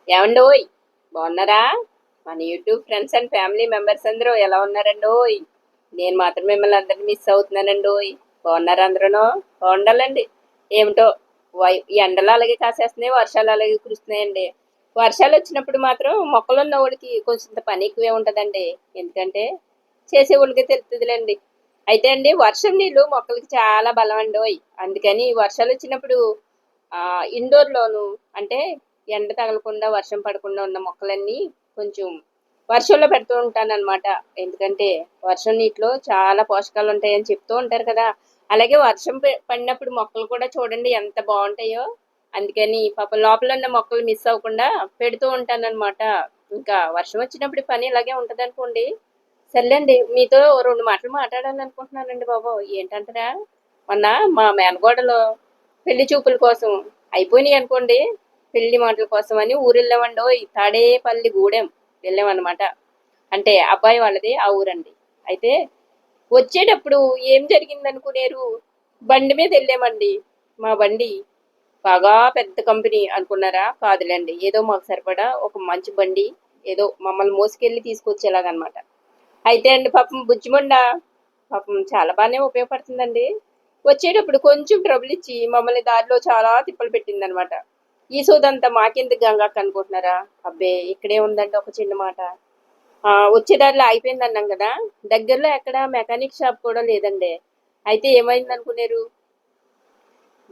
ఏమండోయ్, బాగున్నారా? మన YouTube friends and family members అందరూ ఎలా ఉన్నారండోయ్? నేను మాత్రం మిమ్మల్ని అందరినీ మిస్ అవుతున్నానండోయ్. బాగున్నారా అందరూనూ? బాగుండాలండి. ఏమిటో ఈ ఎండలు అలాగే కాసేస్తున్నాయి, వర్షాలు అలాగే కురుస్తున్నాయండి. వర్షాలు వచ్చినప్పుడు మాత్రం మొక్కలు ఉన్న వాడికి కొంచెం పని ఎక్కువే ఉంటుందండి. ఎందుకంటే చేసేవాళ్ళకి తెలుస్తుందిలేండి. అయితే అండి, వర్షం నీళ్ళు మొక్కలకి చాలా బలం అండోయ్. అందుకని వర్షాలు వచ్చినప్పుడు ఇండోర్లోను అంటే ఎండ తగలకుండా వర్షం పడకుండా ఉన్న మొక్కలన్నీ కొంచెం వర్షంలో పెడుతూ ఉంటాను అనమాట. ఎందుకంటే వర్షం నీటిలో చాలా పోషకాలు ఉంటాయని చెప్తూ ఉంటారు కదా. అలాగే వర్షం పడినప్పుడు మొక్కలు కూడా చూడండి ఎంత బాగుంటాయో. అందుకని పాపం లోపల ఉన్న మొక్కలు మిస్ అవ్వకుండా పెడుతూ ఉంటాను అనమాట. ఇంకా వర్షం వచ్చినప్పుడు పని ఇలాగే ఉంటది అనుకోండి. సర్లేండి, మీతో రెండు మాటలు మాట్లాడాలి అనుకుంటున్నానండి బాబు. ఏంటంటారా? మొన్న మా మేనగోడలో పెళ్లి చూపుల కోసం అయిపోయినాయి అనుకోండి. పెళ్లి మాటల కోసం అని ఊరు వెళ్ళామండో. ఈ తాడేపల్లి గూడెం వెళ్ళామన్నమాట. అంటే అబ్బాయి వాళ్ళది ఆ ఊరండి. అయితే వచ్చేటప్పుడు ఏం జరిగింది అనుకునేరు? బండి మీద వెళ్ళామండి. మా బండి బాగా పెద్ద కంపెనీ అనుకున్నారా? కాదులేండి, ఏదో మాకు సరిపడా ఒక మంచి బండి, ఏదో మమ్మల్ని మోసుకెళ్ళి తీసుకొచ్చేలాగనమాట. అయితే అండి, పాపం బుజ్జిమండ పాపం చాలా బాగానే ఉపయోగపడుతుందండి. వచ్చేటప్పుడు కొంచెం ట్రబుల్ ఇచ్చి మమ్మల్ని దారిలో చాలా తిప్పలు పెట్టిందనమాట. ఈ సోదంతా మాకెందుకు గంగక్క అనుకుంటున్నారా? అబ్బే, ఇక్కడే ఉందండి ఒక చిన్న మాట. వచ్చే దారిలో అయిపోయింది అన్నాం కదా. దగ్గరలో ఎక్కడ మెకానిక్ షాప్ కూడా లేదండి. అయితే ఏమైంది అనుకునేరు?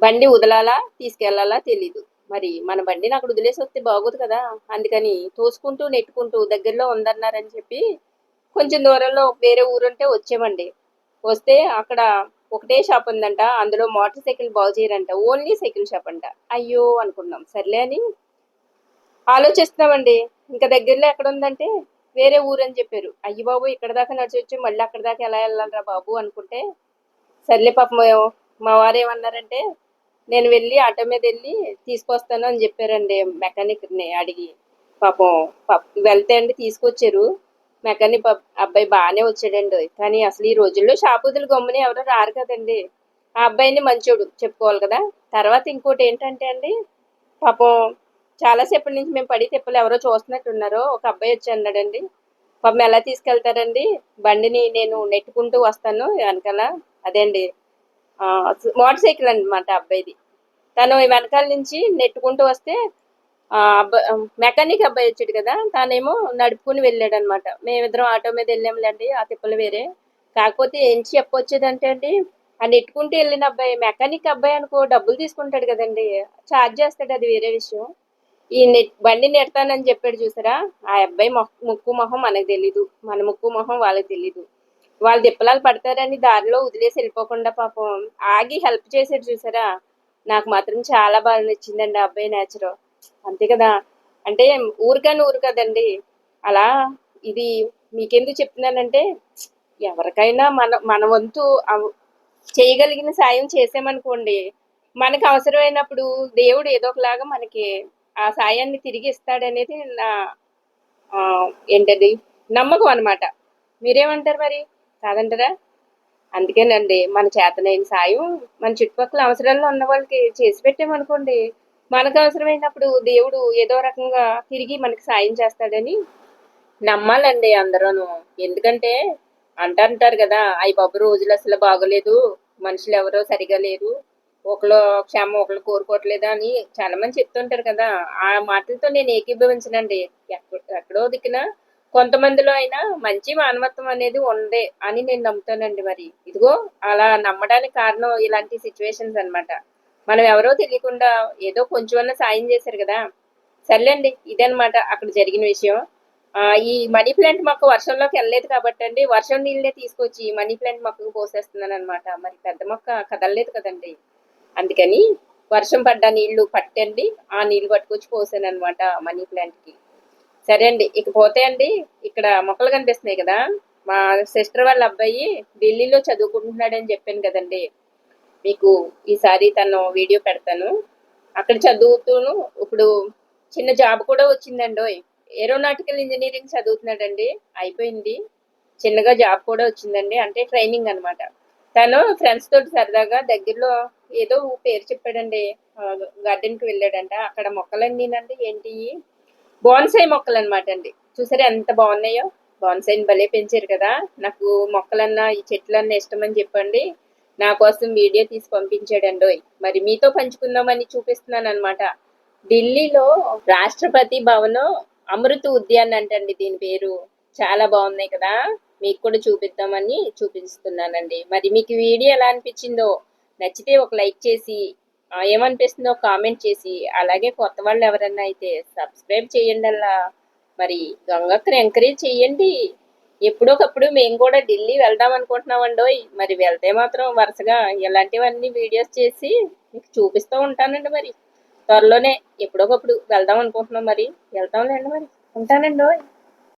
బండి వదలాలా తీసుకెళ్లాలా తెలీదు. మరి మన బండిని అక్కడ వదిలేసి వస్తే బాగోదు కదా. అందుకని తోసుకుంటూ నెట్టుకుంటూ దగ్గరలో ఉందన్నారని చెప్పి కొంచెం దూరంలో వేరే ఊరుంటే వచ్చామండి. వస్తే అక్కడ ఒకటే షాప్ ఉందంట. అందులో మోటార్ సైకిల్ బాగు చేయరంట, ఓన్లీ సైకిల్ షాప్ అంట. అయ్యో అనుకున్నాం. సర్లే అని ఆలోచిస్తున్నామండి. ఇంకా దగ్గరలో ఎక్కడ ఉందంటే వేరే ఊరు అని చెప్పారు. అయ్యి బాబు, ఇక్కడ దాకా నడిచి వచ్చి మళ్ళీ అక్కడ దాకా ఎలా వెళ్ళాలరా బాబు అనుకుంటే, సర్లే పాపం మా వారు ఏమన్నారంటే, నేను వెళ్ళి ఆటో మీద వెళ్ళి తీసుకొస్తాను అని చెప్పారండి మెకానిక్ని అడిగి. పాపం వెళ్తే అండి తీసుకొచ్చారు. మెకానిక్ అబ్బాయి బాగానే వచ్చాడండి. కానీ అసలు ఈ రోజుల్లో షాపుదులు గమ్ముని ఎవరో రారు కదండి. ఆ అబ్బాయిని మంచోడు చెప్పుకోవాలి కదా. తర్వాత ఇంకోటి ఏంటంటే అండి, పాపం చాలాసేపటి నుంచి మేము పడి తిప్పలు ఎవరో చూస్తున్నట్టున్నారో ఒక అబ్బాయి వచ్చి అన్నాడండి. పాపం ఎలా తీసుకెళ్తారండి బండిని? నేను నెట్టుకుంటూ వస్తాను వెనకాల. అదే అండి, మోటార్ సైకిల్ అనమాట అబ్బాయిది. తను వెనకాల నుంచి నెట్టుకుంటూ వస్తే అబ్బాయి మెకానిక్ అబ్బాయి వచ్చాడు కదా, తనేమో నడుపుకుని వెళ్ళాడు అనమాట. మేమిద్దరం ఆటో మీద వెళ్ళాములేండి, ఆ తిప్పలు వేరే. కాకపోతే ఏం చెప్పొచ్చేదంటే అండి, ఆ నెట్టుకుంటూ వెళ్ళిన అబ్బాయి మెకానిక్ అబ్బాయి అనుకో డబ్బులు తీసుకుంటాడు కదండి, ఛార్జ్ చేస్తాడు, అది వేరే విషయం. ఈ బండి నెడతానని చెప్పాడు చూసారా, ఆ అబ్బాయి ముక్కు మొహం మనకు తెలీదు, మన ముక్కు మొహం వాళ్ళకి తెలీదు. వాళ్ళు తిప్పలాలు పడతారని దారిలో వదిలేసి వెళ్ళిపోకుండా పాపం ఆగి హెల్ప్ చేశాడు చూసారా. నాకు మాత్రం చాలా బాగా నచ్చిందండి ఆ అబ్బాయి నేచరు. అంతే కదా. అంటే ఊరికని ఊరు కదండి. అలా ఇది మీకెందుకు చెప్తున్నానంటే, ఎవరికైనా మన మన వంతు చేయగలిగిన సాయం చేసామనుకోండి, మనకు అవసరమైనప్పుడు దేవుడు ఏదో ఒకలాగా మనకి ఆ సాయాన్ని తిరిగి ఇస్తాడనేది నా ఏంటది నమ్మకం అనమాట. మీరేమంటారు మరి? కాదంటారా? అందుకేనండి, మన చేతనైన సాయం మన చుట్టుపక్కల అవసరాల్లో ఉన్న వాళ్ళకి చేసి పెట్టామనుకోండి, మనకు అవసరమైనప్పుడు దేవుడు ఏదో రకంగా తిరిగి మనకి సాయం చేస్తాడని నమ్మాలండి అందరూను. ఎందుకంటే అంటారు కదా, అయ్యి బాబు రోజులు అసలు బాగోలేదు, మనుషులు ఎవరో సరిగా లేరు, ఒకళ్ళు క్షేమం ఒకళ్ళు కోరుకోవట్లేదు అని చాలా మంది చెప్తుంటారు కదా. ఆ మాటలతో నేను ఏకీభవించనండి. ఎక్కడో దిక్కున కొంతమందిలో అయినా మంచి మానవత్వం అనేది ఉందే అని నేను నమ్ముతానండి. మరి ఇదిగో అలా నమ్మడానికి కారణం ఇలాంటి సిచ్యువేషన్స్ అనమాట. మనం ఎవరో తెలియకుండా ఏదో కొంచెమన్నా సాయం చేశారు కదా. సర్లేండి, ఇదనమాట అక్కడ జరిగిన విషయం. ఈ మనీ ప్లాంట్ మొక్క వర్షంలోకి వెళ్ళలేదు కాబట్టి అండి, వర్షం నీళ్ళే తీసుకొచ్చి మనీ ప్లాంట్ మొక్కకు పోసేస్తున్నాను అనమాట. మరి పెద్ద మొక్క కదలలేదు కదండి. అందుకని వర్షం పడ్డ నీళ్లు పట్టండి, ఆ నీళ్లు పట్టుకొచ్చి పోసాను అనమాట మనీ ప్లాంట్ కి. సరే అండి, ఇకపోతే అండి, ఇక్కడ మొక్కలు కనిపిస్తున్నాయి కదా. మా సిస్టర్ వాళ్ళ అబ్బాయి ఢిల్లీలో చదువుకుంటున్నాడని చెప్పాను కదండి మీకు. ఈసారి తను వీడియో పెడతాను. అక్కడ చదువుతూను ఇప్పుడు చిన్న జాబ్ కూడా వచ్చిందండి. ఏరోనాటికల్ ఇంజనీరింగ్ చదువుతున్నాడండి, అయిపోయింది. చిన్నగా జాబ్ కూడా వచ్చిందండి, అంటే ట్రైనింగ్ అనమాట. తను ఫ్రెండ్స్ తోటి సరదాగా దగ్గరలో ఏదో పేరు చెప్పాడండి, గార్డెన్కి వెళ్ళాడంట. అక్కడ మొక్కలన్నీనండి ఏంటి బోన్సాయి మొక్కలు అనమాట అండి. చూసారా ఎంత బాగున్నాయో. బోన్సాయిని భలే పెంచారు కదా. నాకు మొక్కలన్నా ఈ చెట్లన్నా ఇష్టమని చెప్పండి నా కోసం వీడియో తీసి పంపించాడండోయ్. మరి మీతో పంచుకుందామని చూపిస్తున్నాను అనమాట. ఢిల్లీలో రాష్ట్రపతి భవన్ అమృత ఉద్యాన్ అంటండి దీని పేరు. చాలా బాగున్నాయి కదా. మీకు కూడా చూపిద్దామని చూపిస్తున్నానండి. మరి మీకు వీడియో ఎలా అనిపించిందో నచ్చితే ఒక లైక్ చేసి ఏమనిపిస్తుందో కామెంట్ చేసి, అలాగే కొత్త వాళ్ళు ఎవరన్నా అయితే సబ్స్క్రైబ్ చేయండి. అలా మరి గంగక్కని ఎంకరేజ్ చేయండి. ఎప్పుడోకప్పుడు మేము కూడా ఢిల్లీ వెళ్దాం అనుకుంటున్నామండోయ్. మరి వెళ్తే మాత్రం వరుసగా ఇలాంటివన్నీ వీడియోస్ చేసి మీకు చూపిస్తూ ఉంటానండి. మరి త్వరలోనే ఎప్పుడోకప్పుడు వెళ్దాం అనుకుంటున్నాం. మరి వెళ్తాంలేండి. మరి ఉంటానండోయ్.